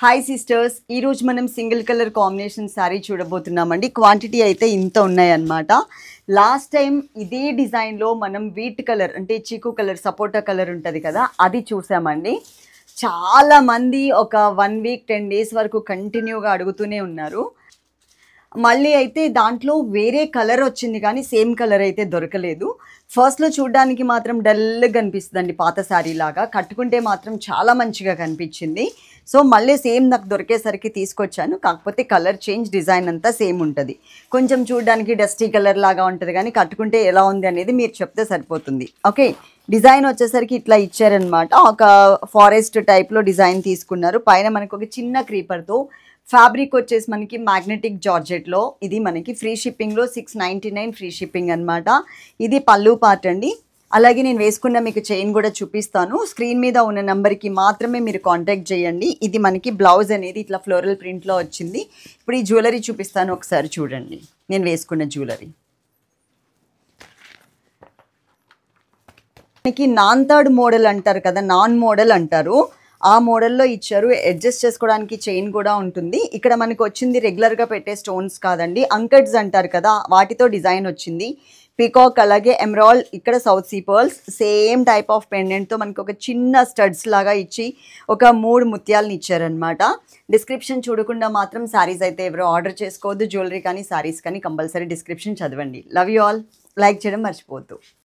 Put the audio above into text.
Hi sisters, ఈరోజు మనం single colour combination sari చూడబోతున్నామండి. క్వాంటిటీ అయితే ఇంత ఉన్నాయన్నమాట. లాస్ట్ టైం ఇదే డిజైన్లో మనం వీట్ కలర్ అంటే చీకు కలర్, సపోటా కలర్ ఉంటుంది కదా, అది చూసామండి. చాలామంది ఒక 1 వీక్ 10 డేస్ వరకు కంటిన్యూగా అడుగుతూనే ఉన్నారు. మళ్ళీ అయితే దాంట్లో వేరే కలర్ వచ్చింది కానీ సేమ్ కలర్ అయితే దొరకలేదు. ఫస్ట్లో చూడడానికి మాత్రం డల్గా కనిపిస్తుందండి, పాత శారీ లాగా. కట్టుకుంటే మాత్రం చాలా మంచిగా కనిపించింది. సో మళ్ళీ సేమ్ నాకు దొరికేసరికి తీసుకొచ్చాను. కాకపోతే కలర్ చేంజ్, డిజైన్ అంతా సేమ్ ఉంటుంది. కొంచెం చూడడానికి డస్టీ కలర్ లాగా ఉంటుంది కానీ కట్టుకుంటే ఎలా ఉంది అనేది మీరు చెప్తే సరిపోతుంది. ఓకే, డిజైన్ వచ్చేసరికి ఇట్లా ఇచ్చారనమాట. ఒక ఫారెస్ట్ టైప్లో డిజైన్ తీసుకున్నారు. పైన మనకు ఒక చిన్న క్రీపర్తో, ఫ్యాబ్రిక్ వచ్చేసి మనకి మ్యాగ్నెటిక్ జార్జెట్లో. ఇది మనకి ఫ్రీ షిప్పింగ్లో 699 ఫ్రీ షిప్పింగ్ అనమాట. ఇది పళ్ళు పార్ట్ అండి. అలాగే నేను వేసుకున్న మీకు చైన్ కూడా చూపిస్తాను. స్క్రీన్ మీద ఉన్న నెంబర్కి మాత్రమే మీరు కాంటాక్ట్ చేయండి. ఇది మనకి బ్లౌజ్ అనేది ఇట్లా ఫ్లోరల్ ప్రింట్లో వచ్చింది. ఇప్పుడు ఈ జ్యువెలరీ చూపిస్తాను, ఒకసారి చూడండి. నేను వేసుకున్న జ్యువెలరీ మనకి నాన్ మోడల్ అంటారు కదా, నాన్ మోడల్ అంటారు. ఆ మోడల్లో ఇచ్చారు. అడ్జస్ట్ చేసుకోవడానికి చైన్ కూడా ఉంటుంది. ఇక్కడ మనకు వచ్చింది రెగ్యులర్గా పెట్టే స్టోన్స్ కాదండి, అంకట్స్ అంటారు కదా, వాటితో డిజైన్ వచ్చింది. పీకాక్, అలాగే ఎమరాల్డ్, ఇక్కడ south sea pearls, same type of పెండెంట్తో మనకు ఒక చిన్న స్టడ్స్ లాగా ఇచ్చి ఒక 3 ముత్యాలను ఇచ్చారనమాట. డిస్క్రిప్షన్ చూడకుండా మాత్రం శారీస్ అయితే ఎవరు ఆర్డర్ చేసుకోవద్దు. జ్యువెలరీ కానీ శారీస్ కానీ కంపల్సరీ డిస్క్రిప్షన్ చదవండి. Love you all. లైక్ చేయడం మర్చిపోవద్దు.